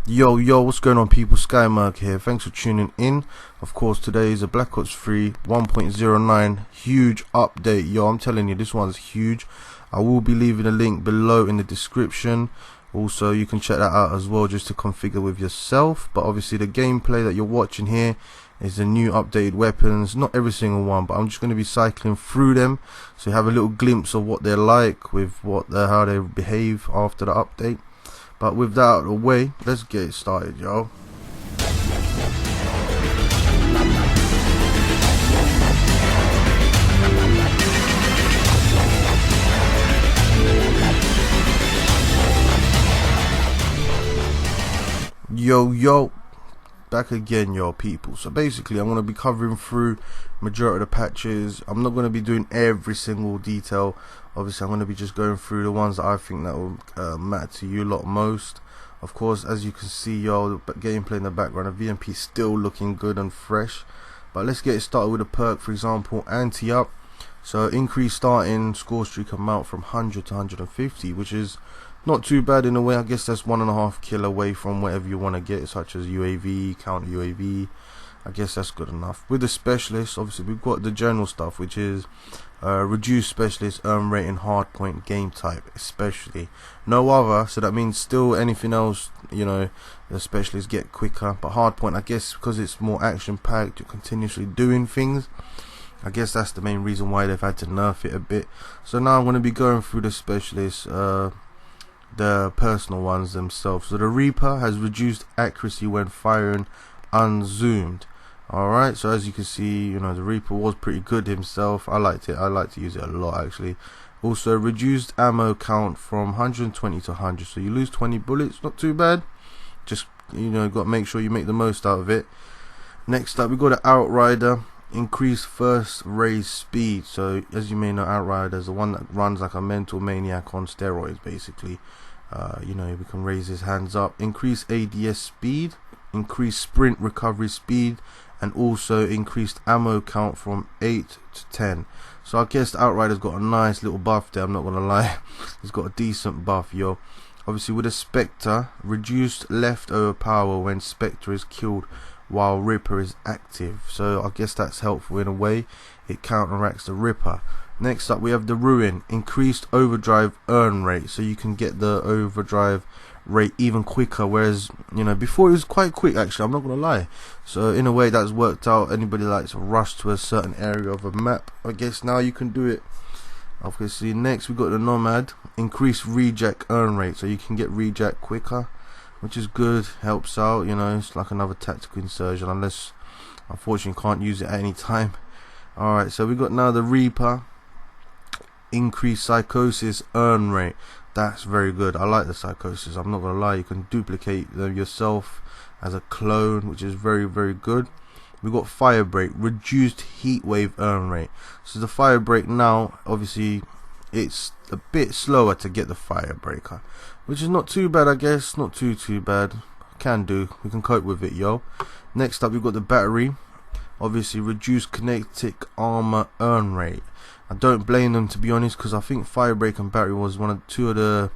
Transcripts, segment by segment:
Yo, what's going on, people? SkyMerc here. Thanks for tuning in. Of course, today is a Black Ops 3 1.09 huge update. Yo, I'm telling you, this one's huge. I will be leaving a link below in the description. Also, you can check that out as well just to configure with yourself. But obviously, the gameplay that you're watching here is the new updated weapons. Not every single one, but I'm just going to be cycling through them, so you have a little glimpse of what they're like, with how they behave after the update. But with that out of the way, let's get it started, yo. Yo, back again, yo, people. So basically, I'm going to be covering through majority of the patches. I'm not going to be doing every single detail. Obviously, I'm going to be just going through the ones that I think that will matter to you lot most. Of course, as you can see, yo, the gameplay in the background, the VMP still looking good and fresh. But let's get it started with a perk. For example, anti-up. So increase starting score streak amount from 100 to 150, which is not too bad in a way. I guess that's 1.5 kill away from whatever you want to get, such as UAV, counter UAV. I guess that's good enough. With the specialist, obviously we've got the general stuff, which is reduce specialist earn rate in hardpoint game type, especially no other. So that means still anything else, you know, the specialists get quicker. But hardpoint, I guess because it's more action packed, you're continuously doing things. I guess that's the main reason why they've had to nerf it a bit. So now I'm going to be going through the specialists, the personal ones themselves. So the Reaper has reduced accuracy when firing unzoomed. Alright, so as you can see, you know, the Reaper was pretty good himself. I liked it. I like to use it a lot, actually. Also, reduced ammo count from 120 to 100. So you lose 20 bullets. Not too bad. Just, you know, got to make sure you make the most out of it. Next up, we got the Outrider. Increase first raise speed. So as you may know, Outrider is the one that runs like a mental maniac on steroids, basically. You know, we can raise his hands up. Increase ADS speed. Increase sprint recovery speed. And also increased ammo count from 8 to 10. So I guess the Outrider's got a nice little buff there, I'm not gonna lie. He's got a decent buff, yo. Obviously with a Spectre, reduced leftover power when Spectre is killed while Ripper is active. So I guess that's helpful in a way. It counteracts the Ripper. Next up we have the Ruin. Increased overdrive earn rate. So you can get the overdrive rate even quicker, whereas, you know, before it was quite quick, actually, I'm not gonna lie. So in a way that's worked out. Anybody likes to rush to a certain area of a map, I guess now you can do it. Obviously, next we got the Nomad. Increased reject earn rate. So you can get reject quicker, which is good, helps out, you know. It's like another tactical insertion, unless unfortunately can't use it at any time. Alright, so we got now the Reaper. Increased psychosis earn rate. That's very good. I like the psychosis, I'm not gonna lie. You can duplicate them yourself as a clone, which is very, very good. We got Firebreak. Reduced heat wave earn rate. So the Firebreak now, obviously it's a bit slower to get the Firebreaker, which is not too bad, I guess. Not too bad. Can do. We can cope with it, yo. Next up we've got the Battery. Obviously reduced kinetic armor earn rate. I don't blame them, to be honest, because I think Firebreak and Battery was two of the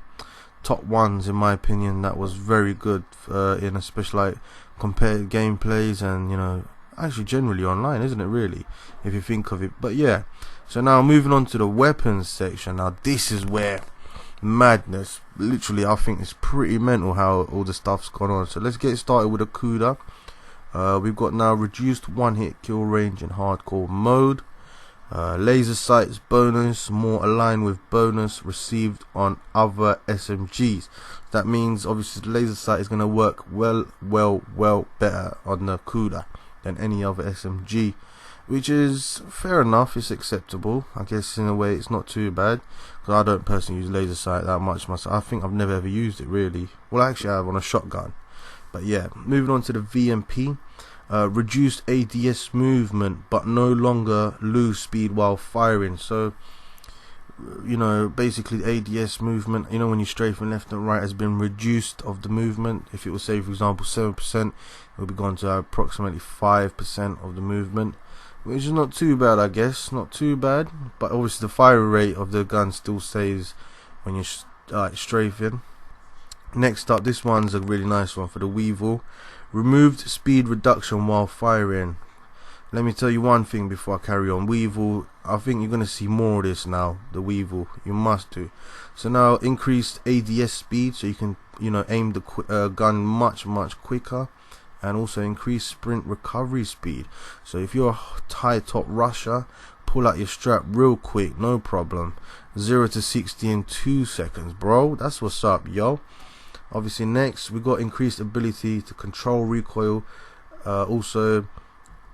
top ones in my opinion. That was very good in especially like compared gameplays and, you know, actually generally online, isn't it, really, if you think of it. But yeah, so now moving on to the weapons section. Now this is where madness, literally, I think it's pretty mental how all the stuff's gone on. So let's get started with a Kuda. We've got now reduced one hit kill range in hardcore mode. Laser sights bonus, more aligned with bonus received on other SMGs. That means obviously the laser sight is going to work well better on the Kuda than any other SMG, which is fair enough. It's acceptable, I guess. In a way it's not too bad, because I don't personally use laser sight that much myself. I think I've never ever used it really. Well, actually I have on a shotgun. But yeah, moving on to the VMP. Reduced ADS movement, but no longer lose speed while firing. So, you know, basically the ADS movement, you know, when you strafe from left and right, has been reduced of the movement. If it was, say for example 7%, it will be gone to approximately 5% of the movement, which is not too bad, I guess. Not too bad, but obviously the fire rate of the gun still stays when you're strafing. Next up, this one's a really nice one for the Weevil. Removed speed reduction while firing. Let me tell you one thing before I carry on. Weevil, I think you're going to see more of this now. The Weevil, you must do. So now increased ADS speed, so you can, you know, aim the gun much quicker, and also increased sprint recovery speed. So if you're a high top rusher, pull out your strap real quick, no problem. 0 to 60 in 2 seconds, bro. That's what's up, yo. Obviously, next we got increased ability to control recoil. Also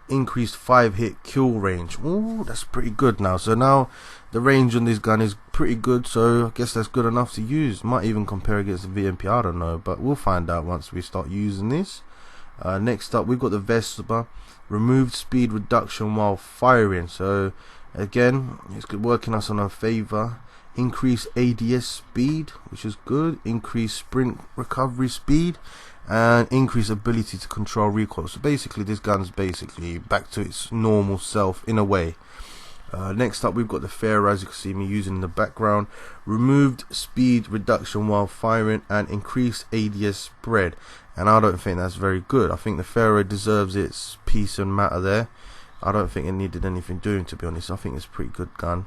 increased 5-hit kill range. Ooh, that's pretty good now. So now the range on this gun is pretty good, so I guess that's good enough to use. Might even compare against the VMP, I don't know, but we'll find out once we start using this. Next up, we've got the Vespa. Removed speed reduction while firing. So again, it's working us on our favor. Increase ADS speed, which is good. Increase sprint recovery speed, and increase ability to control recoil. So basically this gun's basically back to its normal self in a way. Next up, we've got the Pharaoh, as you can see me using in the background. Removed speed reduction while firing and increased ADS spread, and I don't think that's very good. I think the Pharaoh deserves its piece and matter there. I don't think it needed anything doing, to be honest. I think it's a pretty good gun.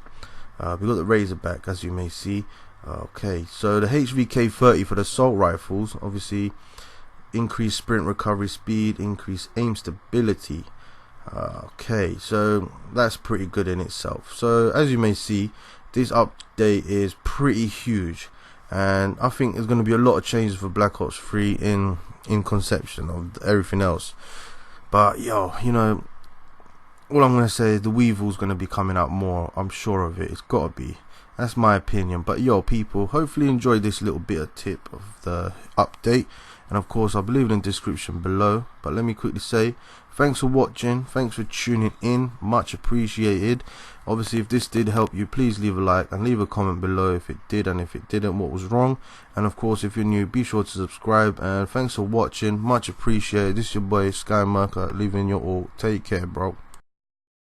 We've got the Razorback, as you may see. Okay, so the HVK-30 for the assault rifles, obviously increased sprint recovery speed, increased aim stability. Okay, so that's pretty good in itself. So as you may see, this update is pretty huge, and I think there's going to be a lot of changes for Black Ops 3 in conception of everything else. But yo, you know, all I'm going to say is the Weevil's going to be coming out more. I'm sure of it. It's got to be. That's my opinion. But yo, people, hopefully enjoy this little bit of tip of the update. And of course, I'll leave it in the description below. But let me quickly say, thanks for watching. Thanks for tuning in. Much appreciated. Obviously, if this did help you, please leave a like and leave a comment below if it did, and if it didn't, what was wrong. And of course, if you're new, be sure to subscribe. And thanks for watching. Much appreciated. This is your boy Sky Merker, leaving you all. Take care, bro.